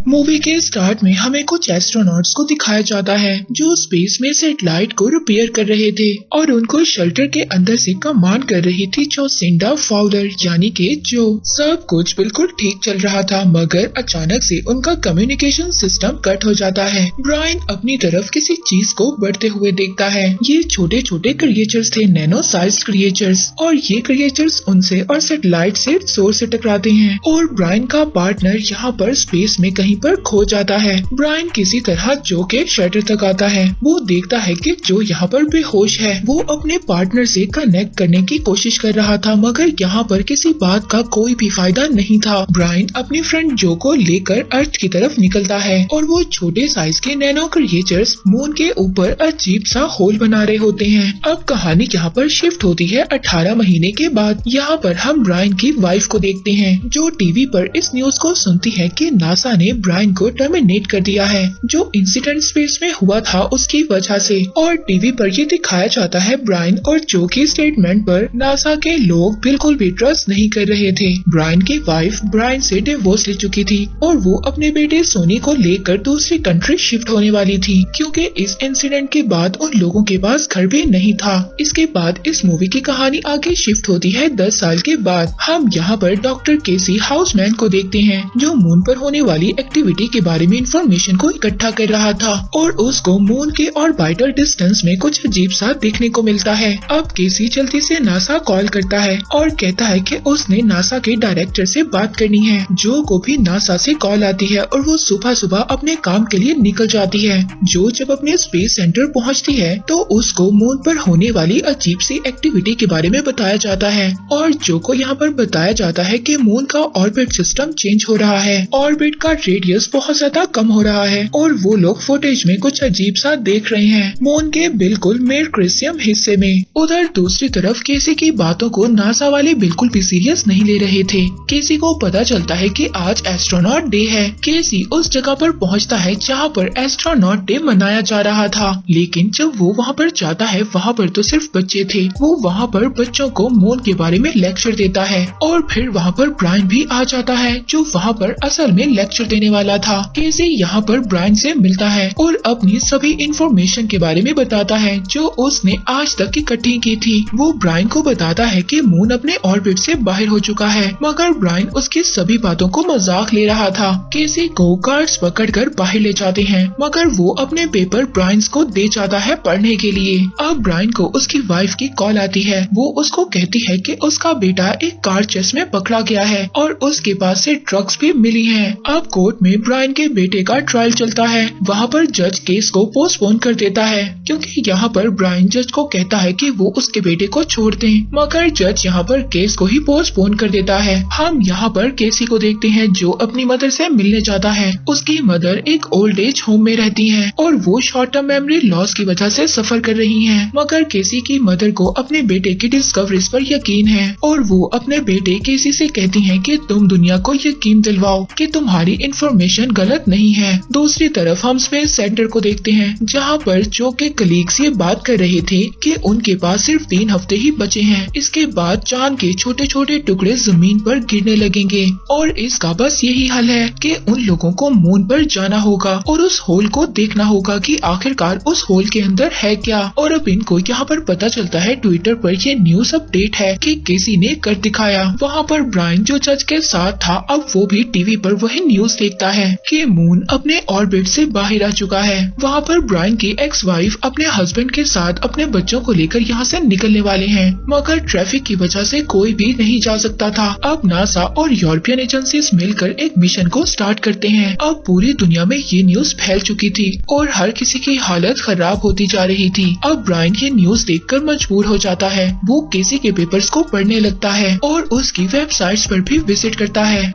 Movie के start में हमें कुछ एस्ट्रोनॉट्स को दिखाया जाता है जो स्पेस में सैटेलाइट को रिपेयर कर रहे थे और उनको शेल्टर के अंदर से कमांड कर रही थी जोसिंडा फाउलर यानी कि जो। सब कुछ बिल्कुल ठीक चल रहा था मगर अचानक से उनका कम्युनिकेशन सिस्टम कट हो जाता है। ब्रायन अपनी तरफ किसी चीज को बढ़ते हुए देखता है। ये छोटे छोटे क्रिएचर्स थे, नैनो साइज क्रिएचर्स, और ये क्रिएचर्स उनसे और सैटेलाइट से जोर से टकराते हैं और ब्रायन का पार्टनर यहाँ पर स्पेस में कहीं पर खो जाता है। ब्रायन किसी तरह जो के शेल्टर तक आता है। वो देखता है कि जो यहाँ पर बेहोश है। वो अपने पार्टनर से कनेक्ट करने की कोशिश कर रहा था मगर यहाँ पर किसी बात का कोई भी फायदा नहीं था। ब्रायन अपनी फ्रेंड जो को लेकर अर्थ की तरफ निकलता है और वो छोटे साइज के नैनो क्रिएचर्स मून के ऊपर अजीब सा होल बना रहे होते हैं। अब कहानी यहाँ पर शिफ्ट होती है 18 महीने के बाद। यहाँ पर हम ब्रायन की वाइफ को देखते हैं जो टीवी पर इस न्यूज को सुनती है कि नासा ने ब्रायन को टर्मिनेट कर दिया है जो इंसिडेंट स्पेस में हुआ था उसकी वजह से। और टीवी पर ये दिखाया जाता है ब्रायन और जो की स्टेटमेंट पर नासा के लोग बिल्कुल भी ट्रस्ट नहीं कर रहे थे। ब्रायन की वाइफ ब्रायन से डिवोर्स ले चुकी थी और वो अपने बेटे सोनी को लेकर दूसरी कंट्री शिफ्ट होने वाली थी क्योंकि इस इंसिडेंट के बाद उन लोगों के पास घर भी नहीं था। इसके बाद इस मूवी की कहानी आगे शिफ्ट होती है 10 साल के बाद। हम यहाँ पर डॉक्टर केसी हाउसमैन को देखते हैं जो मून पर होने वाली एक्टिविटी के बारे में इंफॉर्मेशन को इकट्ठा कर रहा था और उसको मून के ऑर्बिटल डिस्टेंस में कुछ अजीब सा देखने को मिलता है। अब केसी जल्दी से नासा कॉल करता है और कहता है कि उसने नासा के डायरेक्टर से बात करनी है। जो को भी नासा से कॉल आती है और वो सुबह सुबह अपने काम के लिए निकल जाती है। जो जब अपने स्पेस सेंटर पहुँचती है तो उसको मून पर होने वाली अजीब सी एक्टिविटी के बारे में बताया जाता है और जो को यहाँ पर बताया जाता है कि मून का ऑर्बिट सिस्टम चेंज हो रहा है, ऑर्बिट का रेडियस बहुत ज्यादा कम हो रहा है और वो लोग फुटेज में कुछ अजीब सा देख रहे हैं मून के बिल्कुल मेरक्रेसियम हिस्से में। उधर दूसरी तरफ केसी की बातों को नासा वाले बिल्कुल भी सीरियस नहीं ले रहे थे। केसी को पता चलता है कि आज एस्ट्रोनॉट डे है। केसी उस जगह पर पहुंचता है जहां पर एस्ट्रोनॉट डे मनाया जा रहा था, लेकिन जब वो वहां पर जाता है वहां पर तो सिर्फ बच्चे थे। वो वहां पर बच्चों को मून के बारे में लेक्चर देता है और फिर वहां पर ब्रायन भी आ जाता है जो वहां पर असल में लेक्चर देने वाला था। केसी यहाँ पर ब्रायन से मिलता है और अपनी सभी इंफॉर्मेशन के बारे में बताता है जो उसने आज तक इकट्ठी की थी। वो ब्रायन को बताता है कि मून अपने ऑर्बिट से बाहर हो चुका है मगर ब्रायन उसकी सभी बातों को मजाक ले रहा था। केसी को गार्ड्स पकड़कर बाहर ले जाते हैं मगर वो अपने पेपर ब्रायन को दे जाता है पढ़ने के लिए। अब ब्रायन को उसकी वाइफ की कॉल आती है। वो उसको कहती है कि उसका बेटा एक कार चेस में पकड़ा गया है और उसके पास से ड्रग्स भी मिली हैं। अब कोर्ट में ब्रायन के बेटे का ट्रायल चलता है। वहाँ पर जज केस को पोस्टपोन कर देता है क्योंकि यहाँ पर ब्रायन जज को कहता है कि वो उसके बेटे को छोड़ दें मगर जज यहाँ पर केस को ही पोस्टपोन कर देता है। हम यहाँ पर केसी को देखते हैं जो अपनी मदर से मिलने जाता है। उसकी मदर एक ओल्ड एज होम में रहती हैं और वो शॉर्ट टर्म मेमोरी लॉस की वजह से सफर कर रही हैं मगर केसी की मदर को अपने बेटे की डिस्कवरीज पर यकीन है और वो अपने बेटे केसी से कहती हैं कि तुम दुनिया को यकीन दिलवाओ कि तुम्हारी इंफॉर्मेशन गलत नहीं है। दूसरी तरफ हम स्पेस सेंटर को देखते हैं जहाँ पर जो के कलीग्स ये बात कर रहे थे कि उनके पास सिर्फ 3 हफ्ते ही बचे हैं। इसके बाद चांद के छोटे छोटे टुकड़े जमीन पर गिरने लगेंगे और इसका बस यही हल है कि उन लोगों को मून पर जाना होगा और उस होल को देखना होगा कि आखिरकार उस होल के अंदर है क्या। और अब इनको यहाँ पर पता चलता है ट्विटर पर ये न्यूज अपडेट है कि केसी ने कर दिखाया। वहाँ पर ब्रायन जो जज के साथ था अब वो भी टीवी पर वही न्यूज देखता है कि मून अपने ऑर्बिट से बाहर आ चुका है। वहाँ पर ब्रायन की एक्स वाइफ अपने हस्बैंड के साथ अपने बच्चों को लेकर यहाँ से निकलने वाले हैं मगर ट्रैफिक की वजह से कोई भी नहीं जा सकता था। अब नासा और यूरोपियन एजेंसीज मिलकर एक मिशन को स्टार्ट करते हैं। अब पूरी दुनिया में ये न्यूज फैल चुकी थी और हर किसी की हालत खराब होती जा रही थी। अब ब्रायन ये न्यूज देखकर मजबूर हो जाता है। वो केसी के पेपर्स को पढ़ने लगता है और उसकी वेबसाइट्स पर भी विजिट करता है।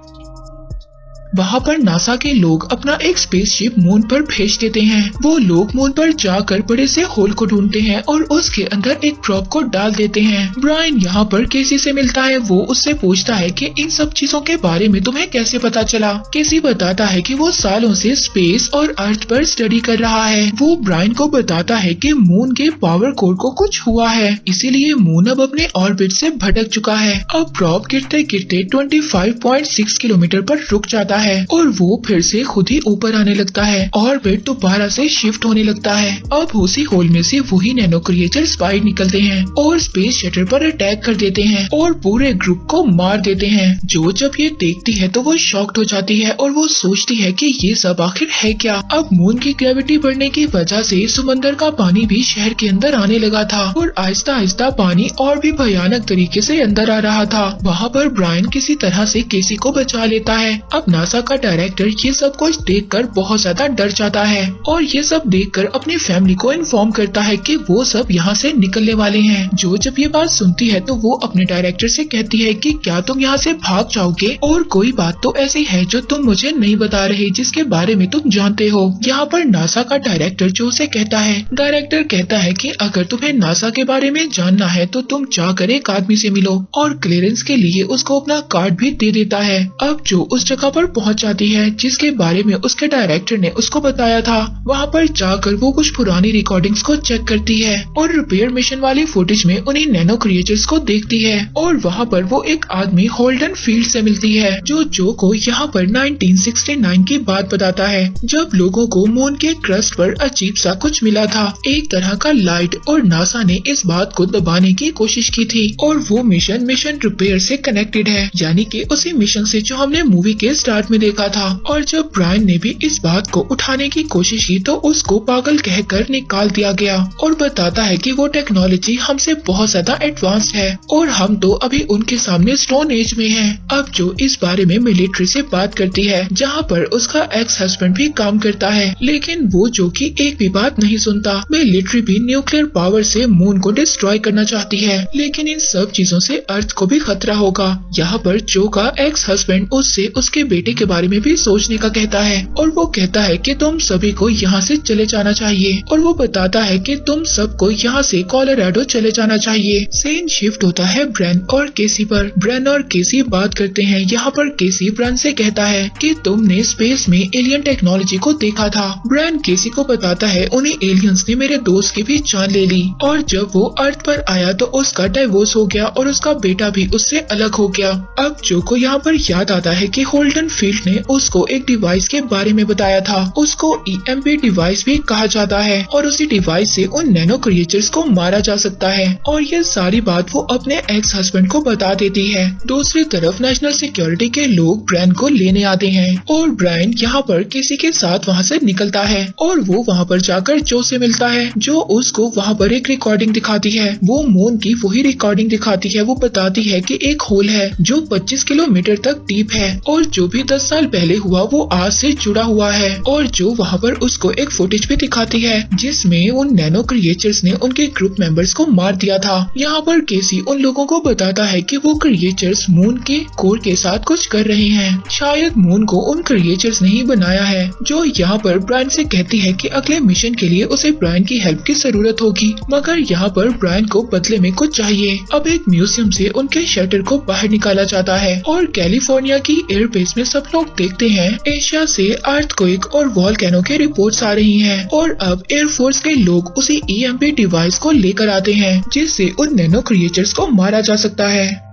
वहाँ पर नासा के लोग अपना एक स्पेसशिप मून पर भेज देते हैं। वो लोग मून पर जाकर बड़े से होल को ढूंढते हैं और उसके अंदर एक प्रोब को डाल देते हैं। ब्रायन यहाँ पर केसी से मिलता है। वो उससे पूछता है कि इन सब चीजों के बारे में तुम्हें कैसे पता चला। केसी बताता है कि वो सालों से स्पेस और अर्थ पर स्टडी कर रहा है। वो ब्रायन को बताता है कि मून के पावर कोर को कुछ हुआ है, इसीलिए मून अब अपने ऑर्बिट से भटक चुका है। अब प्रोब गिरते गिरते 25.6 किलोमीटर पर रुक जाता जाता है और वो फिर से खुद ही ऊपर आने लगता है और फिर दोबारा से शिफ्ट होने लगता है। अब उसी होल में से वही नैनो क्रिएचर्स बाहर निकलते हैं और स्पेस शटल पर अटैक कर देते हैं और पूरे ग्रुप को मार देते हैं। जो जब ये देखती है तो वो शॉक्ड हो जाती है और वो सोचती है कि ये सब आखिर है क्या। अब मून की ग्रेविटी बढ़ने की वजह से समंदर का पानी भी शहर के अंदर आने लगा था और आहिस्ता आहिस्ता पानी और भी भयानक तरीके से अंदर आ रहा था। वहाँ पर ब्रायन किसी तरह से केसी को बचा लेता है। अब नासा का डायरेक्टर ये सब कुछ देखकर बहुत ज्यादा डर जाता है और ये सब देखकर अपनी फैमिली को इन्फॉर्म करता है कि वो सब यहाँ से निकलने वाले हैं। जो जब ये बात सुनती है तो वो अपने डायरेक्टर से कहती है कि क्या तुम यहाँ से भाग जाओगे और कोई बात तो ऐसी है जो तुम मुझे नहीं बता रहे जिसके बारे में तुम जानते हो। यहाँ पर नासा का डायरेक्टर जो उसे कहता है, डायरेक्टर कहता है कि अगर तुम्हें नासा के बारे में जानना है तो तुम जाकर एक आदमी से मिलो और क्लियरेंस के लिए उसको अपना कार्ड भी दे देता है। अब जो उस जगह पर पहुँच जाती है जिसके बारे में उसके डायरेक्टर ने उसको बताया था, वहाँ पर जाकर वो कुछ पुरानी रिकॉर्डिंग्स को चेक करती है और रिपेयर मिशन वाली फुटेज में उन्हीं नैनो क्रिएचर्स को देखती है और वहाँ पर वो एक आदमी होल्डन फील्ड से मिलती है जो को यहाँ पर 1969 की बात बताता है जब लोगों को मून के क्रस्ट पर अजीब सा कुछ मिला था, एक तरह का लाइट, और नासा ने इस बात को दबाने की कोशिश की थी और वो मिशन रिपेयर से कनेक्टेड है, यानी कि उसी मिशन से जो हमने मूवी के स्टार्ट में देखा था। और जब ब्रायन ने भी इस बात को उठाने की कोशिश की तो उसको पागल कहकर निकाल दिया गया और बताता है कि वो टेक्नोलॉजी हमसे बहुत ज्यादा एडवांस्ड है और हम तो अभी उनके सामने स्टोन एज में हैं। अब जो इस बारे में मिलिट्री से बात करती है जहाँ पर उसका एक्स हस्बैंड भी काम करता है, लेकिन वो जो कि एक भी बात नहीं सुनता। मिलिट्री भी न्यूक्लियर पावर से मून को डिस्ट्रॉय करना चाहती है, लेकिन इन सब चीजों से अर्थ को भी खतरा होगा। यहाँ पर जो का एक्स हस्बैंड उससे उसके बेटे के बारे में भी सोचने का कहता है और वो कहता है कि तुम सभी को यहाँ से चले जाना चाहिए और वो बताता है कि तुम सबको यहाँ से कोलोराडो चले जाना चाहिए। सीन शिफ्ट होता है ब्रैन और केसी पर। ब्रैन और केसी बात करते हैं। यहाँ पर केसी ब्रैन से कहता है कि तुमने स्पेस में एलियन टेक्नोलॉजी को देखा था। ब्रैन केसी को बताता है उन्हें एलियंस ने मेरे दोस्त की भी जान ले ली और जब वो अर्थ पर आया तो उसका डाइवोर्स हो गया और उसका बेटा भी उससे अलग हो गया। अब जो को यहाँ पर याद आता है कि होल्डन फील्ड ने उसको एक डिवाइस के बारे में बताया था, उसको EMP डिवाइस भी कहा जाता है और उसी डिवाइस से उन नैनो क्रिएचर्स को मारा जा सकता है और ये सारी बात वो अपने एक्स हस्बैंड को बता देती है। दूसरी तरफ नेशनल सिक्योरिटी के लोग ब्रायन को लेने आते हैं और ब्रायन यहाँ पर किसी के साथ वहाँ से निकलता है और वो वहाँ पर जाकर जो से मिलता है जो उसको वहाँ पर एक रिकॉर्डिंग दिखाती है। वो मून की वही रिकॉर्डिंग दिखाती है। वो बताती है कि एक होल है जो 25 किलोमीटर तक डीप है और जो भी 10 साल पहले हुआ वो आज से जुड़ा हुआ है और जो वहाँ पर उसको एक फुटेज भी दिखाती है जिसमें उन नैनो क्रिएचर्स ने उनके ग्रुप मेंबर्स को मार दिया था। यहाँ पर केसी उन लोगों को बताता है कि वो क्रिएचर्स मून के कोर के साथ कुछ कर रहे हैं, शायद मून को उन क्रिएचर्स ने ही बनाया है। जो यहाँ पर ब्रायन से कहती है कि अगले मिशन के लिए उसे ब्रायन की हेल्प की जरूरत होगी, मगर यहाँ पर ब्रायन को बदले में कुछ चाहिए। अब एक म्यूजियम से उनके शटर को बाहर निकाला जाता है और कैलिफोर्निया की एयरबेस में सब लोग देखते हैं एशिया से अर्थक्वेक और वॉल्केनो की रिपोर्ट्स आ रही हैं और अब एयरफोर्स के लोग उसी EMP डिवाइस को लेकर आते हैं जिससे उन नैनो क्रिएचर्स को मारा जा सकता है।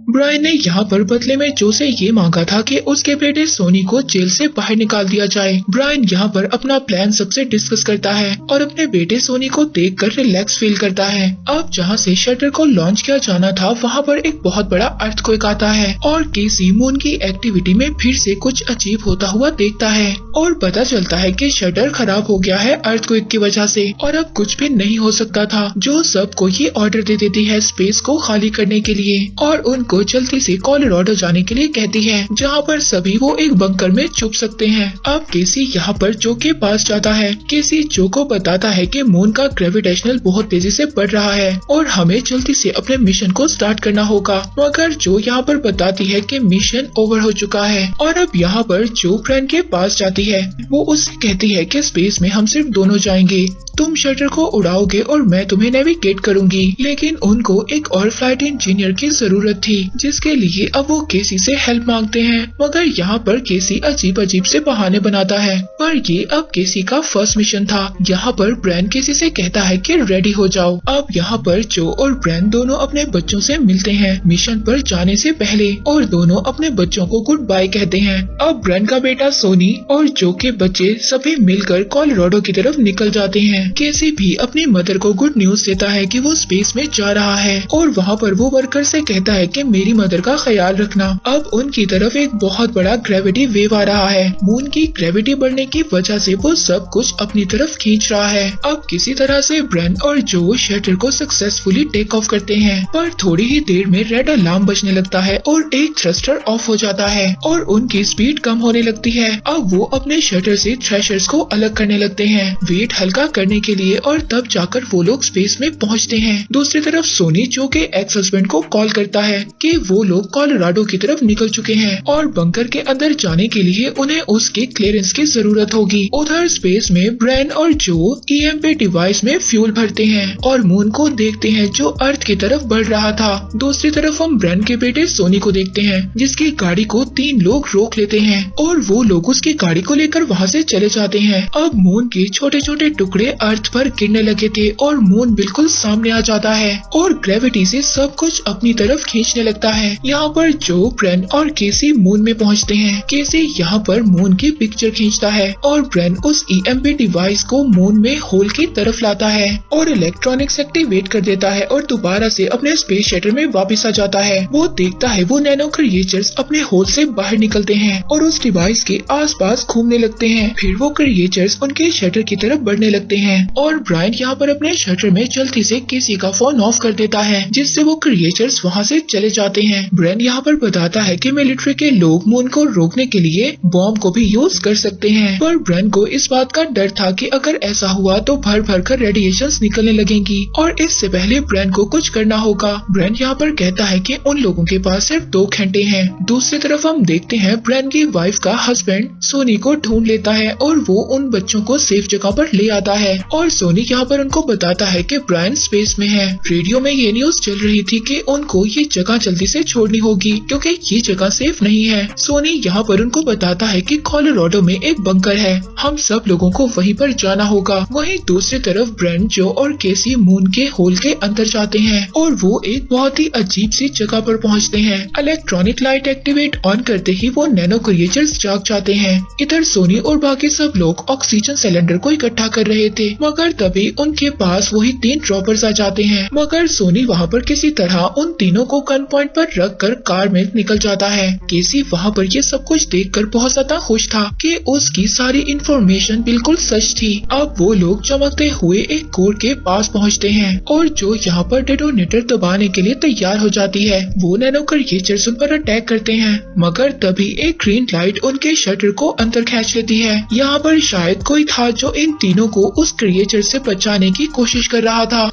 ब्रायन ने यहाँ पर बदले में जो से ये मांगा था कि उसके बेटे सोनी को जेल से बाहर निकाल दिया जाए। ब्रायन यहाँ पर अपना प्लान सबसे डिस्कस करता है और अपने बेटे सोनी को देखकर रिलैक्स फील करता है। अब जहाँ से शटर को लॉन्च किया जाना था वहाँ पर एक बहुत बड़ा अर्थक्वेक आता है और केसी मून की एक्टिविटी में फिर से कुछ अजीब होता हुआ देखता है और पता चलता है कि शटर खराब हो गया है अर्थक्वेक की वजह से और अब कुछ भी नहीं हो सकता था। जो सबको ये ऑर्डर दे देती है स्पेस को खाली करने के लिए और उनको जल्दी से कोलोराडो जाने के लिए कहती है जहाँ पर सभी वो एक बंकर में छुप सकते हैं। अब केसी यहाँ पर जो के पास जाता है। केसी जो को बताता है कि मून का ग्रेविटेशनल बहुत तेजी से बढ़ रहा है और हमें जल्दी से अपने मिशन को स्टार्ट करना होगा, मगर जो यहाँ पर बताती है कि मिशन ओवर हो चुका है और अब यहाँ पर जो ब्रायन के पास जाती है। वो उससे कहती है कि स्पेस में हम सिर्फ दोनों जाएंगे, तुम शटर को उड़ाओगे और मैं तुम्हें नेविगेट करूंगी। लेकिन उनको एक और फ्लाइट इंजीनियर की जरूरत थी, जिसके लिए अब वो केसी से हेल्प मांगते हैं। मगर यहाँ पर केसी अजीब अजीब से बहाने बनाता है, पर ये अब केसी का फर्स्ट मिशन था। यहाँ पर ब्रैन केसी से कहता है कि रेडी हो जाओ। अब यहाँ पर जो और ब्रैन दोनों अपने बच्चों से मिलते हैं मिशन पर जाने से पहले, और दोनों अपने बच्चों को गुड बाय कहते हैं। अब ब्रैन का बेटा सोनी और जो के बच्चे सभी मिलकर कोलोराडो की तरफ निकल जाते हैं। केसी भी अपनी मदर को गुड न्यूज देता है कि वो स्पेस में जा रहा है, और वहाँ पर वो वर्कर से कहता है कि मेरी मदर का ख्याल रखना। अब उनकी तरफ एक बहुत बड़ा ग्रेविटी वेव आ रहा है। मून की ग्रेविटी बढ़ने की वजह से वो सब कुछ अपनी तरफ खींच रहा है। अब किसी तरह से ब्रैन और जो शटर को सक्सेसफुली टेक ऑफ करते हैं, पर थोड़ी ही देर में रेड अलार्म बजने लगता है और एक थ्रस्टर ऑफ हो जाता है और उनकी स्पीड कम होने लगती है। अब वो अपने शटर से थ्रेशर्स को अलग करने लगते हैं वेट हल्का करने के लिए, और तब जाकर वो लोग स्पेस में पहुंचते हैं। दूसरी तरफ सोनी जो के एक्स हस्बैंड को कॉल करता है कि वो लोग कोलोराडो की तरफ निकल चुके हैं और बंकर के अंदर जाने के लिए उन्हें उसके क्लियरेंस की जरूरत होगी। उधर स्पेस में ब्रैन और जो ईएमपी डिवाइस में फ्यूल भरते हैं और मून को देखते हैं जो अर्थ की तरफ बढ़ रहा था। दूसरी तरफ हम ब्रैन के बेटे सोनी को देखते हैं जिसकी गाड़ी को 3 लोग रोक लेते हैं और वो लोग उसकी गाड़ी को लेकर वहाँ से चले जाते हैं। अब मून के छोटे छोटे टुकड़े अर्थ पर गिरने लगे थे और मून बिल्कुल सामने आ जाता है और ग्रेविटी से सब कुछ अपनी तरफ खींचने लगता है। यहाँ पर जो ब्रैन और केसी मून में पहुँचते हैं। केसी यहाँ पर मून की पिक्चर खींचता है और ब्रैन उस ईएमपी डिवाइस को मून में होल की तरफ लाता है और इलेक्ट्रॉनिक्स एक्टिवेट कर देता है और दोबारा से अपने स्पेस शटल में वापस आ जाता है। वो देखता है वो नैनो क्रिएचर्स अपने होल से बाहर निकलते हैं और उस डिवाइस के आसपास घूमने लगते हैं। फिर वो क्रिएचर्स उनके शटर की तरफ बढ़ने लगते हैं और ब्रायन यहाँ पर अपने शटर में जल्दी से केसी का फोन ऑफ कर देता है, जिससे वो क्रिएचर्स वहाँ से चले जाते हैं। ब्रैन यहाँ पर बताता है कि मिलिट्री के लोग मून को रोकने के लिए बॉम्ब को भी यूज कर सकते हैं, पर ब्रैन को इस बात का डर था कि अगर ऐसा हुआ तो भर भर कर रेडिएशंस निकलने लगेंगी और इससे पहले ब्रैन को कुछ करना होगा। ब्रैन यहाँ पर कहता है कि उन लोगों के पास सिर्फ 2 घंटे हैं। दूसरी तरफ हम देखते हैं ब्रैन की वाइफ का हस्बैंड सोनी को ढूंढ लेता है और वो उन बच्चों को सेफ जगह पर ले आता है और सोनी यहाँ पर उनको बताता है कि ब्रायन स्पेस में है। रेडियो में ये न्यूज चल रही थी कि उनको ये जगह जल्दी से छोड़नी होगी क्योंकि ये जगह सेफ नहीं है। सोनी यहाँ पर उनको बताता है कि कोलोराडो में एक बंकर है, हम सब लोगों को वहीं पर जाना होगा। वहीं दूसरी तरफ ब्रैन, जो और केसी मून के होल के अंदर जाते हैं और वो एक बहुत ही अजीब सी जगह पर पहुँचते हैं। इलेक्ट्रॉनिक लाइट एक्टिवेट ऑन करते ही वो नैनो क्रिएचर्स जाग जाते हैं। इधर सोनी और बाकी सब लोग ऑक्सीजन सिलेंडर को इकट्ठा कर रहे थे, मगर तभी उनके पास वही 3 ड्रॉपर्स आ जाते हैं। मगर सोनी वहाँ पर किसी तरह उन तीनों को गन पॉइंट पर रखकर कार में निकल जाता है। केसी वहाँ पर ये सब कुछ देखकर बहुत ज्यादा खुश था कि उसकी सारी इंफॉर्मेशन बिल्कुल सच थी। अब वो लोग चमकते हुए एक कोर के पास पहुँचते हैं और जो यहाँ पर डेटोनेटर दबाने के लिए तैयार हो जाती है। वो नैनो क्रिएचर्स उन पर अटैक करते हैं, मगर तभी एक ग्रीन लाइट उनके शटर को अंदर खींच लेती है। यहाँ पर शायद कोई था जो इन तीनों को उस क्रिएचर से बचाने की कोशिश कर रहा था।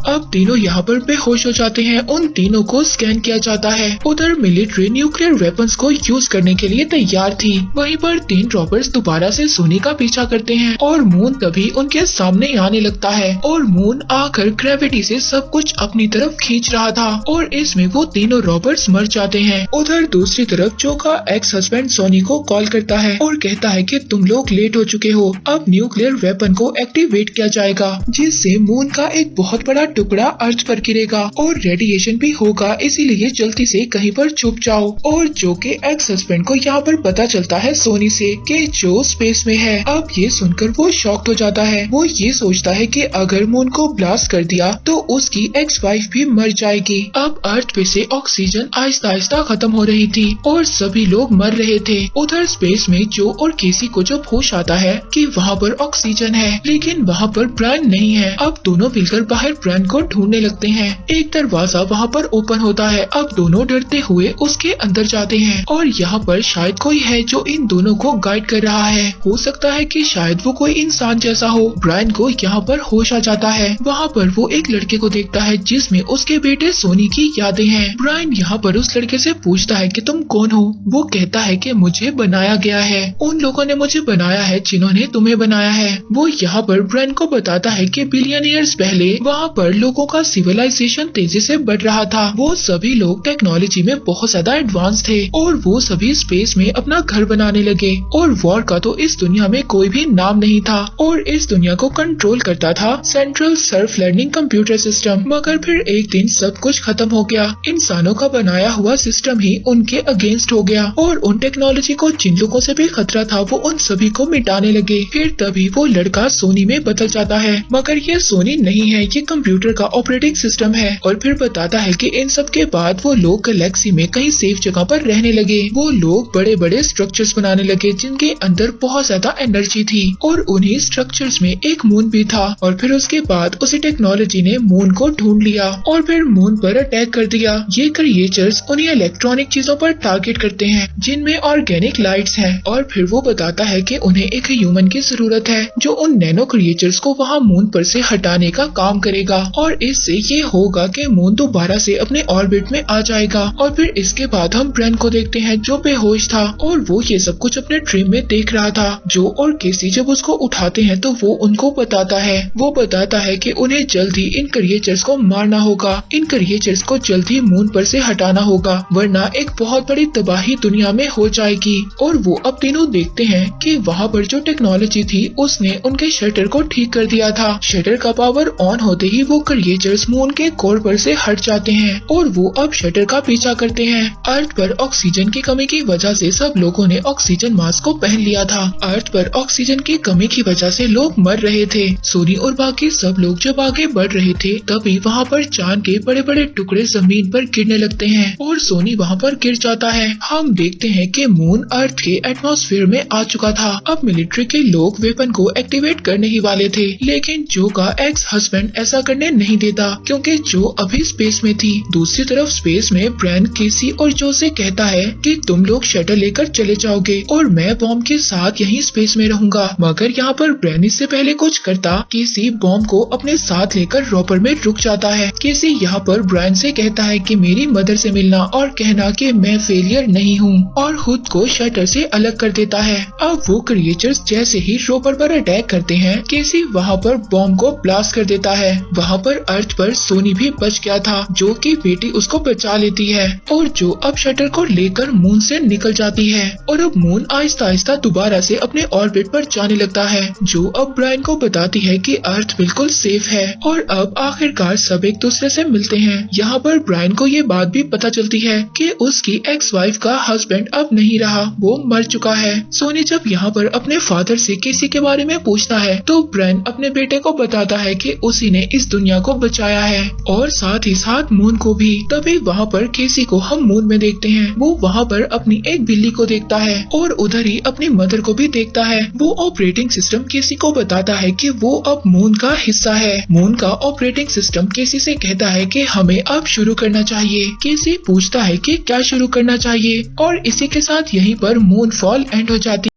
अब तीनों यहाँ पर बेहोश हो जाते हैं। उन तीनों को स्कैन किया जाता है। उधर मिलिट्री न्यूक्लियर वेपन्स को यूज करने के लिए तैयार थी। वहीं पर 3 ड्रॉपर्स दोबारा से सोनी का पीछा करते हैं और मून तभी उनके सामने आने लगता है और मून आकर ग्रेविटी से सब कुछ अपनी तरफ खींच रहा था और इसमें वो तीनों रॉबर्ट्स मर जाते हैं। उधर दूसरी तरफ जो का एक्स हस्बैंड सोनी को कॉल करता है और कहता है कि तुम लोग लेट हो चुके हो, अब न्यूक्लियर वेपन को एक्टिवेट किया जाएगा जिससे मून का एक बहुत बड़ा टुकड़ा अर्थ पर गिरेगा और रेडिएशन भी होगा, इसीलिए जल्दी से कहीं पर छुप जाओ। और जो के एक्स हस्बैंड को यहाँ पर पता चलता है सोनी से कि जो स्पेस में है। अब ये सुनकर वो शॉक्ड हो जाता है। वो ये सोचता है कि अगर मून को ब्लास्ट कर दिया तो उसकी एक्स वाइफ भी मर जाएगी। अब अर्थ पे से ऑक्सीजन आहिस्ता आहिस्ता खत्म हो रही थी और सभी लोग मर रहे थे। उधर स्पेस में जो और केसी को जब होश आता है कि वहाँ पर ऑक्सीजन है लेकिन वहाँ पर ब्रैन नहीं है। अब दोनों मिलकर बाहर ब्रैन ब्रायन को ढूंढने लगते हैं। एक दरवाजा वहाँ पर ओपन होता है। अब दोनों डरते हुए उसके अंदर जाते हैं और यहाँ पर शायद कोई है जो इन दोनों को गाइड कर रहा है। हो सकता है कि शायद वो कोई इंसान जैसा हो। ब्रायन को यहाँ पर होश आ जाता है। वहाँ पर वो एक लड़के को देखता है जिसमें उसके बेटे सोनी की यादें हैं। ब्रायन यहाँ पर उस लड़के से पूछता है कि तुम कौन हो। वो कहता है कि मुझे बनाया गया है, उन लोगों ने मुझे बनाया है जिन्होंने तुम्हें बनाया है। वो यहाँ पर ब्रायन को बताता है कि बिलियन ईयर्स पहले वहाँ पर लोगों का सिविलाइजेशन तेजी से बढ़ रहा था। वो सभी लोग टेक्नोलॉजी में बहुत ज्यादा एडवांस थे और वो सभी स्पेस में अपना घर बनाने लगे। और वॉर का तो इस दुनिया में कोई भी नाम नहीं था और इस दुनिया को कंट्रोल करता था central self learning computer system. मगर फिर एक दिन सब कुछ खत्म हो गया। इंसानों का बनाया हुआ सिस्टम ही उनके अगेंस्ट हो गया और उन टेक्नोलॉजी को जिन लोगों से भी खतरा था वो उन सभी को मिटाने लगे। फिर तभी वो लड़का सोनी में बदल जाता है, मगर ये सोनी नहीं है, ये कंप्यूटर का ऑपरेटिंग सिस्टम है। और फिर बताता है कि इन सब के बाद वो लोग गैलेक्सी में कहीं सेफ जगह पर रहने लगे। वो लोग बड़े बड़े स्ट्रक्चर्स बनाने लगे जिनके अंदर बहुत ज्यादा एनर्जी थी और उन्हीं स्ट्रक्चर्स में एक मून भी था। और फिर उसके बाद उसी टेक्नोलॉजी ने मून को ढूंढ लिया और फिर मून पर अटैक कर दिया। ये क्रिएचर्स उन्हीं इलेक्ट्रॉनिक चीजों पर टारगेट करते हैं जिनमें ऑर्गेनिक लाइट्स हैं। और फिर वो बताता है कि उन्हें एक ह्यूमन की जरूरत है जो उन नैनो क्रिएचर्स को वहाँ मून पर से हटाने का काम करेगा और इससे ये होगा कि मून दोबारा से अपने ऑर्बिट में आ जाएगा। और फिर इसके बाद हम ब्रेन को देखते हैं जो बेहोश था और वो ये सब कुछ अपने ड्रीम में देख रहा था। जो और केसी जब उसको उठाते हैं तो वो उनको बताता है, वो बताता है कि उन्हें जल्द ही इन क्रिएचर्स को मारना होगा, इन क्रिएचर्स को जल्द ही मून पर से हटाना होगा वरना एक बहुत बड़ी तबाही दुनिया में हो जाएगी। और वो अब तीनों देखते हैं कि वहाँ पर जो टेक्नोलॉजी थी उसने उनके शटर को ठीक कर दिया था। शटर का पावर ऑन होते ही वो क्रिएचर्स मून के कोर पर से हट जाते हैं और वो अब शटर का पीछा करते हैं। अर्थ पर ऑक्सीजन की कमी की वजह से सब लोगों ने ऑक्सीजन मास्क को पहन लिया था। अर्थ पर ऑक्सीजन की कमी की वजह से लोग मर रहे थे। सोनी और बाकी सब लोग जब आगे बढ़ रहे थे तभी वहाँ पर चांद के बड़े बड़े टुकड़े जमीन पर गिरने लगते हैं और सोनी वहाँ पर गिर जाता है। हम देखते हैं कि मून अर्थ के एटमॉस्फेयर में आ चुका था। अब मिलिट्री के लोग वेपन को एक्टिवेट करने ही वाले थे, लेकिन जो का एक्स हस्बैंड ऐसा करने नहीं देता क्योंकि जो अभी स्पेस में थी। दूसरी तरफ स्पेस में ब्रेन, केसी और जो से कहता है कि तुम लोग शटल लेकर चले जाओगे और मैं बॉम्ब के साथ यहीं स्पेस में रहूंगा। मगर यहाँ पर ब्रेन इससे पहले कुछ करता, केसी बॉम्ब को अपने साथ लेकर रॉपर में रुक जाता है। केसी यहाँ पर ब्रेन से कहता है कि मेरी मदर से मिलना और कहना कि मैं फेलियर नहीं हूँ और खुद को शटर से अलग कर देता है। अब वो क्रिएचर्स जैसे ही रॉपर पर अटैक करते हैं, केसी वहाँ पर बॉम्ब को ब्लास्ट कर देता है। वहाँ पर अर्थ पर सोनी भी बच गया था जो कि बेटी उसको बचा लेती है और जो अब शटर को लेकर मून से निकल जाती है। और अब मून आहिस्ता आहिस्ता दोबारा से अपने ऑर्बिट पर जाने लगता है जो अब ब्रायन को बताती है कि अर्थ बिल्कुल सेफ है। और अब आखिरकार सब एक दूसरे से मिलते हैं। यहाँ पर ब्रायन को ये बात भी पता चलती है कि उसकी एक्स वाइफ का हस्बैंड अब नहीं रहा, वो मर चुका है। सोनी जब यहाँ पर अपने फादर से केसी के बारे में पूछता है तो ब्रायन अपने बेटे को बताता है कि उसी ने इस दुनिया को बचाया है और साथ ही साथ मून को भी। तभी वहाँ पर केसी को हम मून में देखते हैं। वो वहाँ पर अपनी एक बिल्ली को देखता है और उधर ही अपनी मदर को भी देखता है। वो ऑपरेटिंग सिस्टम केसी को बताता है कि वो अब मून का हिस्सा है। मून का ऑपरेटिंग सिस्टम केसी से कहता है कि हमें अब शुरू करना चाहिए। केसी पूछता है कि क्या शुरू करना चाहिए और इसी के साथ यहीं पर मून फॉल एंड हो जाती है।